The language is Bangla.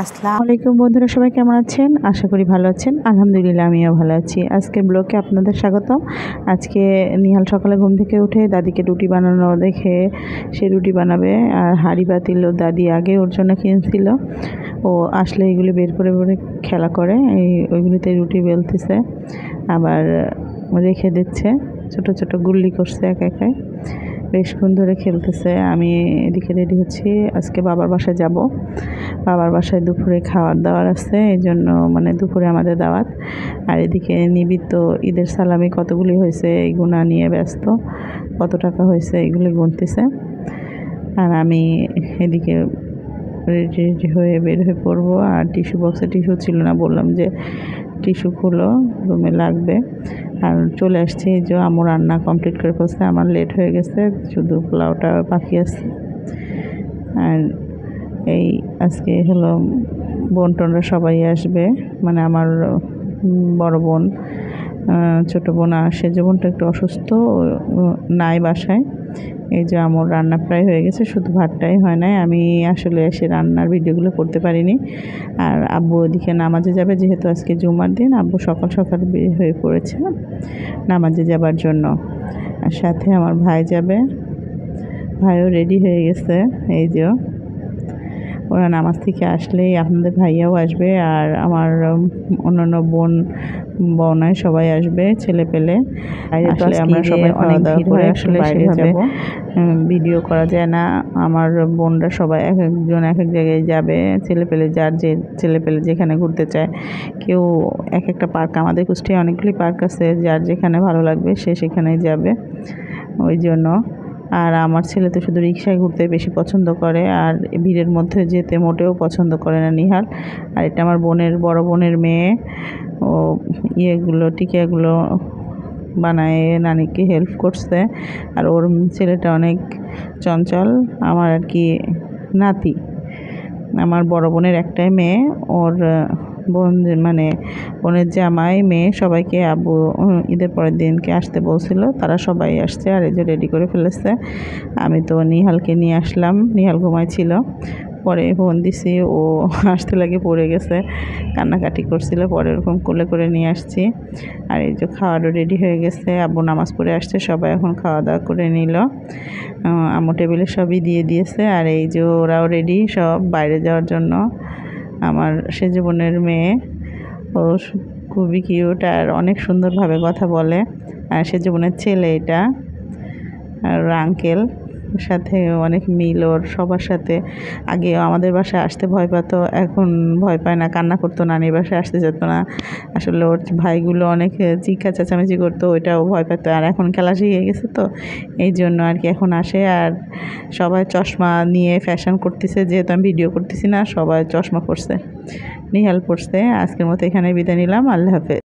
আসসালামু আলাইকুম বন্ধুরা, সবাই কেমন আছেন? আশা করি ভালো আছেন। আলহামদুলিল্লাহ আমিও ভালো আছি। আজকের ব্লগে আপনাদের স্বাগতম। আজকে নিহাল সকালে ঘুম থেকে উঠে দাদিকে রুটি বানানো দেখে সে রুটি বানাবে। আর হাঁড়ি পাতিলও দাদি আগে ওর জন্য কিনছিল। ও আসলে এগুলি বের করে খেলা করে, ওইগুলিতে রুটি বেলতেছে, আবার রেখে দিচ্ছে, ছোট ছোট গুল্লি করছে একা একাই, বেশক্ষণ ধরে খেলতেছে। আমি এদিকে রেডি হচ্ছি, আজকে বাবার বাসায় যাব। বাবার বাসায় দুপুরে খাওয়ার দাওয়ার আছে, এই জন্য দুপুরে আমাদের দাওয়াত। আর এদিকে নিবিত ঈদের সালামি কতগুলি হয়েছে এই গুণা নিয়ে ব্যস্ত, কত টাকা হয়েছে এগুলি গুনতেছে। আর আমি এদিকে রেডি হয়ে বের হয়ে পড়বো। আর টিস্যু বক্সে টিস্যু ছিল না, বললাম যে টিস্যু খুলো, রুমে লাগবে। আর চলে আসছি, যে আমার রান্না কমপ্লিট করে ফেলছে, আমার লেট হয়ে গেছে, শুধু পোলাওটা বাকি আছে। আর এই আজকে হলো বোনটোনরা সবাই আসবে, আমার বড় বোন, ছোট বোন, আর সেজ বোনটা একটু অসুস্থ, নাই বাসায়। এই যে আমার রান্না প্রায় হয়ে গেছে, শুধু ভাতটাই হয় নাই। আমি আসলে এসে রান্নার ভিডিওগুলো করতে পারিনি। আর আব্বু ওদিকে নামাজে যাবে, যেহেতু আজকে জুমার দিন, আব্বু সকাল সকাল বের হয়ে পড়েছে নামাজে যাবার জন্য। আর সাথে আমার ভাই যাবে, ভাইও রেডি হয়ে গেছে। এই যে ওরা নামাজ থেকে আসলেই আপনাদের ভাইয়াও আসবে, আর আমার অন্যান্য বোনায় সবাই আসবে, ছেলে পেলে আসলে আমরা সবাই খাওয়া দাওয়া করে আসলে বাইরে যাব। ভিডিও করা যায় না, আমার বোনরা সবাই এক একজন এক এক জায়গায় যাবে, ছেলে পেলে যার যে ছেলে পেলে যেখানে ঘুরতে চায়, কেউ এক একটা পার্ক, আমাদের কুষ্টিয়ায় অনেকগুলি পার্ক আছে, যার যেখানে ভালো লাগবে সে সেখানেই যাবে, ওই জন্য। আর আমার ছেলে তো শুধু রিক্সায় ঘুরতে বেশি পছন্দ করে, আর ভিড়ের মধ্যে যেতে মোটেও পছন্দ করে না নিহাল। আর এটা আমার বড় বোনের মেয়ে, ও টিকিয়াগুলো বানায় নানিকে হেল্প করছে। আর ওর ছেলেটা অনেক চঞ্চল, আমার আর কি নাতি। আমার বড় বোনের একটাই মেয়ে, ওর বোন বোনের জামাই মেয়ে সবাইকে আব্বু ঈদের পরের দিনকে আসতে বলছিল, তারা সবাই আসছে। আর এই যে রেডি করে ফেলেছে। আমি তো নিহালকে নিয়ে আসলাম, নিহাল ঘুমাইছিল, পরে ফোন দিছি, ও আসতে লাগে পড়ে গেছে, কান্নাকাটি করছিল, পরে ওরকম কোলে করে নিয়ে আসছি। আর এই যে খাওয়ারও রেডি হয়ে গেছে, আব্বু নামাজ পড়ে আসছে, সবাই এখন খাওয়া দাওয়া করে নিল। আম্মু টেবিলে সবই দিয়ে দিয়েছে। আর এই যে ওরাও রেডি সব বাইরে যাওয়ার জন্য। আমার সেজ বোনের মেয়ে, ও খুবই কিউট আর অনেক সুন্দরভাবে কথা বলে। আর সেজ বোনের ছেলে এটা, আর আঙ্কেল সাথে অনেক মিল ওর সবার সাথে। আগে আমাদের বাসায় আসতে ভয় পেত, এখন ভয় পায় না, কান্না করতো, নানির বাসায় আসতে যেত না। আসলে ওর ভাইগুলো অনেক চিৎকার চেঁচামেচি করতো, ওইটাও ভয় পেত। আর এখন খেলা শিখে গেছে তো, এই জন্য আর কি এখন আসে। আর সবাই চশমা নিয়ে ফ্যাশন করতেছে, যেহেতু আমি ভিডিও করতেছি না, সবাই চশমা পরছে, নিহাল পরছে। আজকের মতো এখানে বিদায় নিলাম, আল্লাহ হাফেজ।